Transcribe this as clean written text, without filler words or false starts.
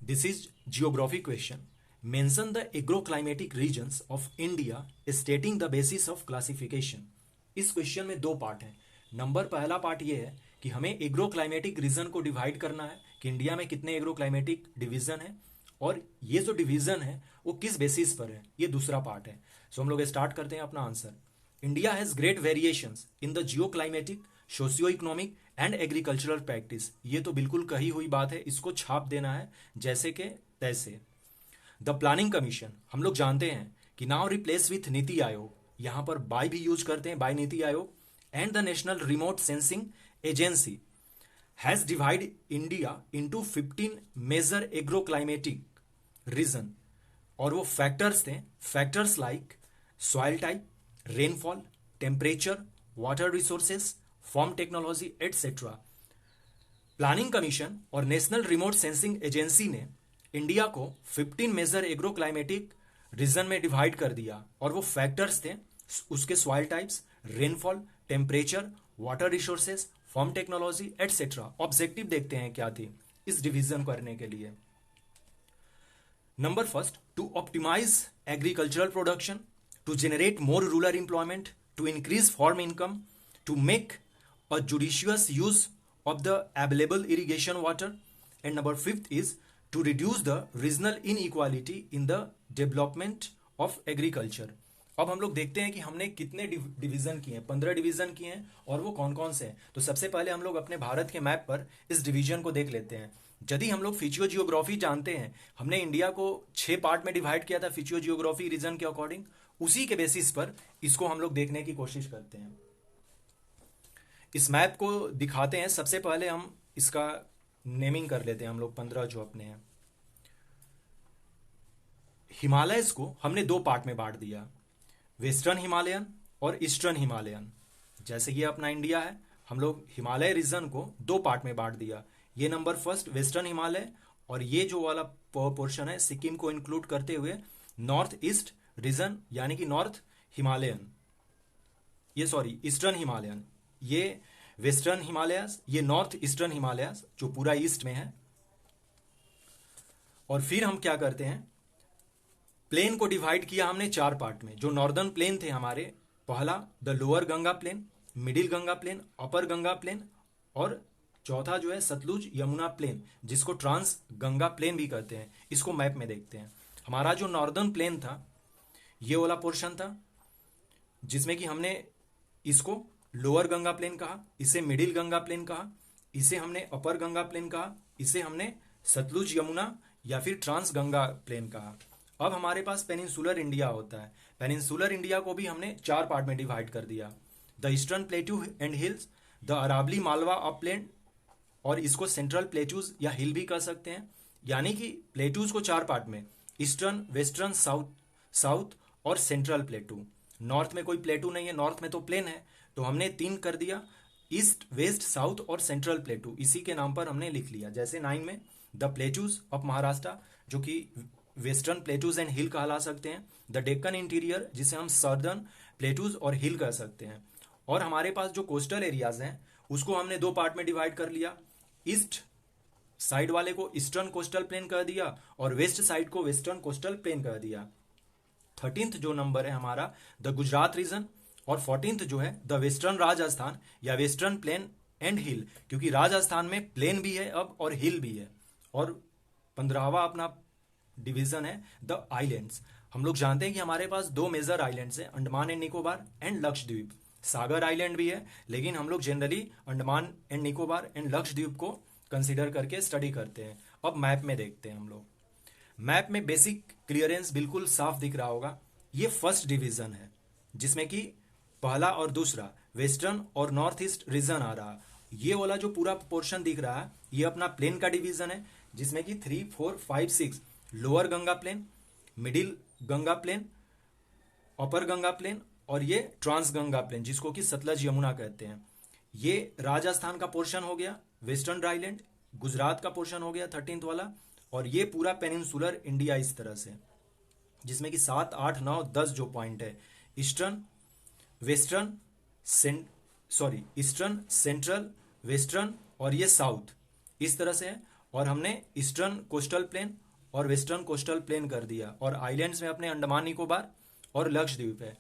This is geography question. Mention the agroclimatic regions of India stating the basis of classification. इस question में दो part हैं. पहला part ये है कि हमें एग्रोक्लाइमेटिक रीजन को डिवाइड करना है कि इंडिया में कितने एग्रोक्लाइमेटिक डिवीजन है और ये जो डिवीजन है वो किस बेसिस पर है, ये दूसरा पार्ट है. सो हम लोग स्टार्ट करते हैं अपना answer. India has great variations in the geoclimatic, socio economic and agricultural practice. ये तो बिल्कुल कही हुई बात है, इसको छाप देना है जैसे के तैसे. द प्लानिंग कमीशन हम लोग जानते हैं कि now replace with NITI Aayog, यहां पर बाय भी यूज करते हैं, by NITI Aayog. And the national remote sensing agency has divide India into 15 major agroclimatic region. और वो फैक्टर्स थे, factors like soil type, rainfall, temperature, water resources, form technology etcetera. Planning commission और national remote sensing agency ने India को 15 major agroclimatic region में divide कर दिया और वो फैक्टर्स थे उसके soil types, rainfall, temperature, water resources, form technology etcetera. Objective देखते हैं क्या थी इस डिवीजन करने के लिए. Number first, to optimize agricultural production, to generate more rural employment, to increase farm income, to make a judicious use of the available irrigation water, and number fifth is to reduce the regional inequality in the development of agriculture. अब हम लोग देखते हैं कि हमने कितने division किए हैं. 15 डिवीजन किए हैं और वो कौन कौन से हैं. तो सबसे पहले हम लोग अपने भारत के मैप पर इस डिवीजन को देख लेते हैं. यदि हम लोग फिजियो जियोग्राफी जानते हैं, हमने इंडिया को 6 पार्ट में डिवाइड किया था फिजियो जियोग्राफी रीजन के अकॉर्डिंग. उसी के बेसिस पर इसको हम लोग देखने की कोशिश करते हैं. इस मैप को दिखाते हैं. सबसे पहले हम इसका नेमिंग कर लेते हैं हम लोग 15 जो अपने हैं. हिमालयस को हमने 2 पार्ट में बांट दिया, वेस्टर्न हिमालयन और ईस्टर्न हिमालयन. जैसे ये अपना इंडिया है, हम लोग हिमालय रीजन को 2 पार्ट में बांट दिया. ये नंबर फर्स्ट वेस्टर्न हिमालय और ये जो वाला पोर्शन है सिक्किम को इंक्लूड करते हुए नॉर्थ ईस्ट रीजन यानी कि नॉर्थ हिमालयन, ये सॉरी ईस्टर्न हिमालयन, ये वेस्टर्न हिमालयस, ये नॉर्थ ईस्टर्न हिमालयस जो पूरा ईस्ट में है. और फिर हम क्या करते हैं, प्लेन को डिवाइड किया हमने 4 पार्ट में. जो नॉर्दर्न प्लेन थे हमारे, पहला the lower Ganga plain, middle Ganga plain, upper Ganga plain और चौथा जो है सतलुज यमुना प्लेन जिसको ट्रांस गंगा प्लेन भी कहते हैं. इसको मैप में देखते हैं. हमारा जो नॉर्दर्न प्लेन था ये वाला पोर्शन था जिसमें कि हमने इसको लोअर गंगा प्लेन कहा, इसे मिडिल गंगा प्लेन कहा, इसे हमने अपर गंगा प्लेन कहा, इसे हमने सतलुज यमुना या फिर ट्रांस गंगा प्लेन कहा. अब हमारे पास पेनिनसुलर इंडिया होता है. पेनिनसुलर इंडिया को भी हमने 4 पार्ट में डिवाइड कर दिया, the eastern plateau and hills, the Aravalli Malwa upland और इसको सेंट्रल प्लेट्यूज या हिल भी कह सकते हैं. यानी कि प्लेट्यूज को 4 पार्ट में, ईस्टर्न, वेस्टर्न, साउथ और सेंट्रल प्लेटू. नॉर्थ में कोई प्लेटू नहीं है, नॉर्थ में तो प्लेन है, तो हमने 3 कर दिया, ईस्ट, वेस्ट, साउथ और सेंट्रल प्लेटू. इसी के नाम पर हमने लिख लिया. जैसे 9 में द प्लेटूज ऑफ महाराष्ट्र जो कि वेस्टर्न प्लेटूज एंड हिल कहला सकते हैं, द डेक्कन इंटीरियर जिसे हम सदर्न प्लेटूज और हिल कह सकते हैं. और हमारे पास जो कोस्टल एरियाज हैं उसको हमने 2 पार्ट में डिवाइड कर लिया. ईस्ट साइड वाले को ईस्टर्न कोस्टल प्लेन कह दिया और वेस्ट साइड को वेस्टर्न कोस्टल प्लेन कह दिया. 13th जो नंबर है हमारा द गुजरात रीजन और 14th जो है द वेस्टर्न राजस्थान या वेस्टर्न प्लेन एंड हिल, क्योंकि राजस्थान में प्लेन भी है अब और हिल भी है. और 15वां अपना डिवीजन है द आइलैंड्स. हम लोग जानते हैं कि हमारे पास 2 मेजर आइलैंड्स हैं, Andaman and Nicobar and Lakshadweep. Sagar island भी है लेकिन हम लोग generally Andaman and Nicobar and Lakshadweep को कंसिडर करके स्टडी करते हैं. अब मैप में देखते हैं हम लोग. मैप में बेसिक क्लियरेंस बिल्कुल साफ दिख रहा होगा. ये फर्स्ट डिवीजन है जिसमें कि पहला और दूसरा वेस्टर्न और नॉर्थ ईस्ट रीजन आ रहा. ये वाला जो पूरा पोर्शन दिख रहा है ये अपना प्लेन का डिवीजन है जिसमें कि 3, 4, 5, 6 lower Ganga plain, middle Ganga plain, upper Ganga plain और ये ट्रांस गंगा प्लेन जिसको कि सतलज यमुना कहते हैं. ये राजस्थान का पोर्शन हो गया, वेस्टर्न आइलैंड, गुजरात का पोर्शन हो गया 13th वाला, और ये पूरा पेनिनसुलर इंडिया इस तरह से जिसमें कि 7, 8, 9, 10 जो पॉइंट है, eastern, western, eastern, central, western और ये साउथ, इस तरह से है. और हमने ईस्टर्न कोस्टल प्लेन और वेस्टर्न कोस्टल प्लेन कर दिया, और आइलैंड्स में अपने अंडमान निकोबार और लक्षद्वीप है।